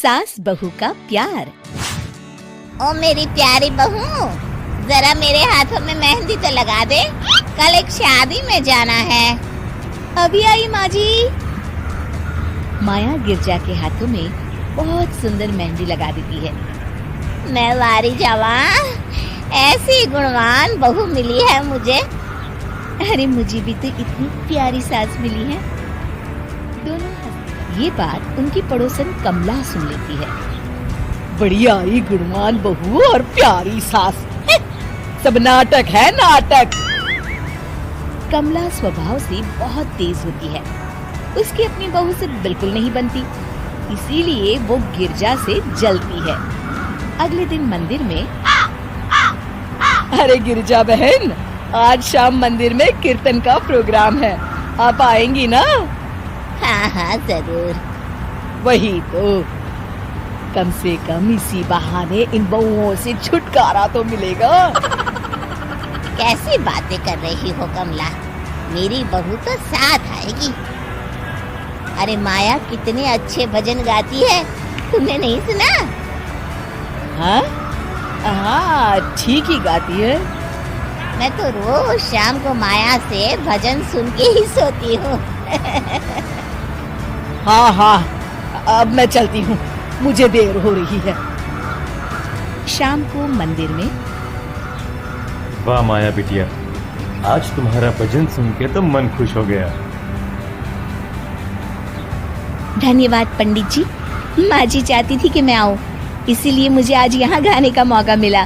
सास बहू का प्यार। ओ मेरी प्यारी बहू, जरा मेरे हाथों में मेहंदी तो लगा दे, कल एक शादी में जाना है। अभी आई माँ जी। माया गिरजा के हाथों में बहुत सुंदर मेहंदी लगा देती है। मैं वारी जावा, ऐसी गुणवान बहू मिली है मुझे। अरे मुझे भी तो इतनी प्यारी सास मिली है। दोनों ये बात उनकी पड़ोसन कमला सुन लेती है। बड़ी आई गुणवान बहू और प्यारी सास, सब नाटक है नाटक। कमला स्वभाव से बहुत तेज होती है, उसकी अपनी बहू से बिल्कुल नहीं बनती, इसीलिए वो गिरजा से जलती है। अगले दिन मंदिर में, अरे गिरजा बहन, आज शाम मंदिर में कीर्तन का प्रोग्राम है, आप आएंगी ना? हाँ हाँ जरूर। वही तो, कम से कम इसी बहाने इन बहुओं से छुटकारा तो मिलेगा। कैसी बातें कर रही हो कमला, मेरी बहू तो साथ आएगी। अरे माया कितने अच्छे भजन गाती है, तुमने नहीं सुना? हाँ हाँ, ठीक ही गाती है। मैं तो रोज शाम को माया से भजन सुन के ही सोती हूँ। हाँ हाँ, अब मैं चलती हूँ, मुझे देर हो रही है। शाम को मंदिर में, वाह माया बिटिया, आज तुम्हारा भजन सुन के तो मन खुश हो गया। धन्यवाद पंडित जी, माँ जी चाहती थी कि मैं आऊँ, इसीलिए मुझे आज यहाँ गाने का मौका मिला।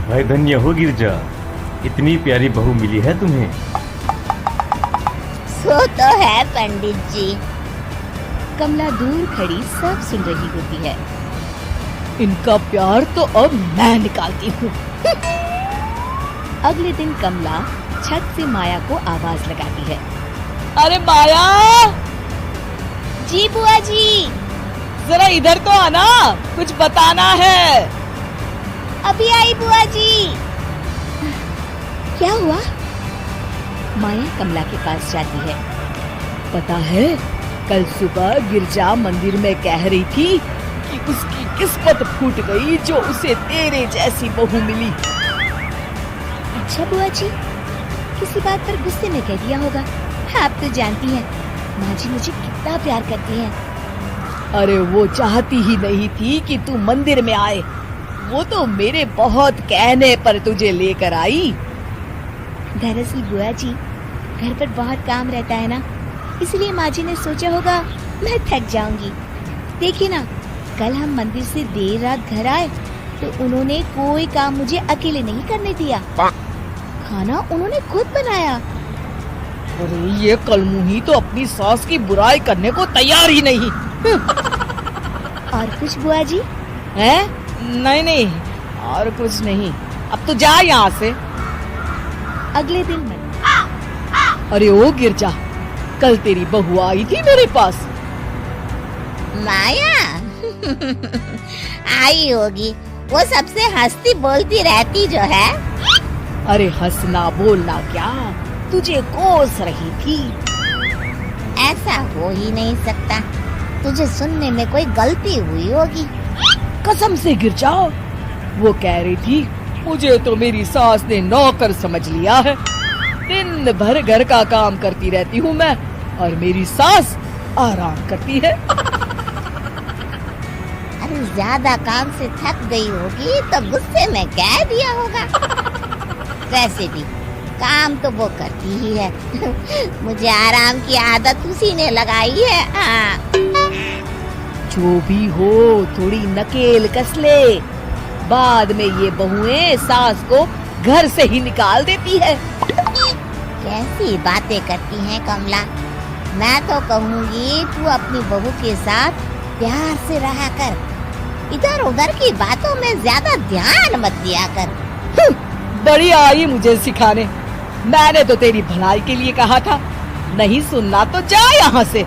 भाई धन्य हो गिरजा, इतनी प्यारी बहू मिली है तुम्हें। सो तो है पंडित जी। कमला दूर खड़ी सब सुन रही होती है। इनका प्यार तो अब मैं निकालती हूँ। अगले दिन कमला छत से माया को आवाज लगाती है। अरे माया, जी बुआ जी। जरा इधर तो आना, कुछ बताना है। अभी आई बुआ जी। क्या हुआ? माया कमला के पास जाती है। पता है, कल सुबह गिरजा मंदिर में कह रही थी कि उसकी किस्मत फूट गई जो उसे तेरे जैसी बहू मिली। अच्छा बुआ जी, किसी बात पर गुस्से में कह दिया होगा। आप तो जानती हैं, माँ जी मुझे कितना प्यार करती हैं। अरे वो चाहती ही नहीं थी कि तू मंदिर में आए, वो तो मेरे बहुत कहने पर तुझे लेकर आई। दरअसल बुआ जी, घर पर बहुत काम रहता है ना, इसलिए माँ जी ने सोचा होगा मैं थक जाऊंगी। देखिए ना, कल हम मंदिर से देर रात घर आए तो उन्होंने कोई काम मुझे अकेले नहीं करने दिया। खाना उन्होंने खुद बनाया। अरे ये कलमुही तो अपनी सास की बुराई करने को तैयार ही नहीं। और कुछ बुआ जी? है? नहीं नहीं, और कुछ नहीं, अब तो जा यहाँ से। अगले दिन अरे ओ गिरजा, कल तेरी बहू आई थी मेरे पास। माया आई होगी, वो सबसे हंसती बोलती रहती जो है। अरे हंसना बोलना क्या, तुझे कोस रही थी। ऐसा हो ही नहीं सकता, तुझे सुनने में कोई गलती हुई होगी। कसम से गिरजा, वो कह रही थी मुझे तो मेरी सास ने नौकर समझ लिया है। दिन भर घर का काम करती रहती हूँ मैं, और मेरी सास आराम करती है। अरे ज्यादा काम से थक गई होगी तो गुस्से में कह दिया होगा। वैसे भी काम तो वो करती ही है। मुझे आराम की आदत उसी ने लगाई है। हाँ। जो भी हो, थोड़ी नकेल कस ले, बाद में ये बहुएं सास को घर से ही निकाल देती है। कैसी बातें करती हैं कमला, मैं तो कहूँगी तू अपनी बहू के साथ प्यार से रहा कर, इधर उधर की बातों में ज्यादा ध्यान मत दिया कर। बड़ी आई मुझे सिखाने, मैंने तो तेरी भलाई के लिए कहा था, नहीं सुनना तो जा यहाँ से।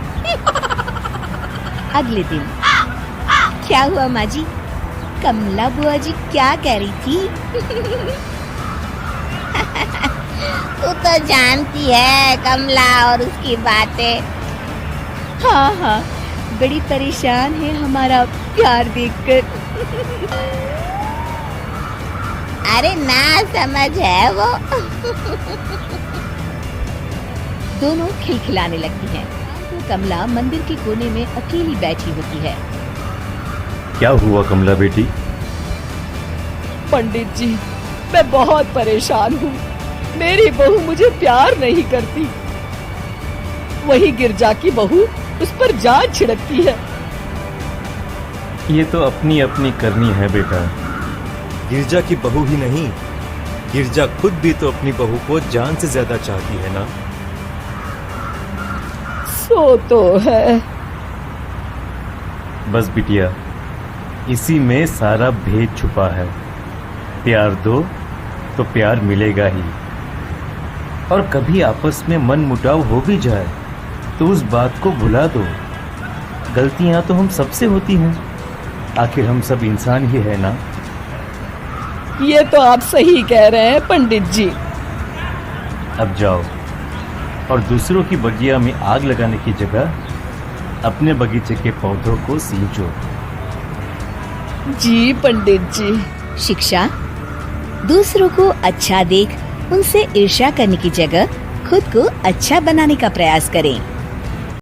अगले दिन, क्या हुआ माँ जी? कमला बुआ जी क्या कह रही थी? तू तो जानती है कमला और उसकी बातें। हाँ हाँ, बड़ी परेशान है हमारा प्यार देखकर। अरे ना समझ है वो। दोनों खिलखिलाने लगती हैं। तो कमला मंदिर के कोने में अकेली बैठी होती है। क्या हुआ कमला बेटी? पंडित जी, मैं बहुत परेशान हूँ। मेरी बहू मुझे प्यार नहीं करती। वही गिरजा की बहू उस पर जान छिड़कती है। ये तो अपनी अपनी करनी है बेटा। गिरजा की बहू ही नहीं, गिरजा खुद भी तो अपनी बहू को जान से ज्यादा चाहती है ना। सो तो है। बस बिटिया, इसी में सारा भेद छुपा है। प्यार दो तो प्यार मिलेगा ही। और कभी आपस में मन मुटाव हो भी जाए तो उस बात को भुला दो। गलतियां तो हम सबसे होती हैं, आखिर हम सब इंसान ही है ना। ये तो आप सही कह रहे हैं पंडित जी। अब जाओ और दूसरों की बगिया में आग लगाने की जगह अपने बगीचे के पौधों को सींचो। जी पंडित जी। शिक्षा, दूसरों को अच्छा देख उनसे ईर्ष्या करने की जगह खुद को अच्छा बनाने का प्रयास करें।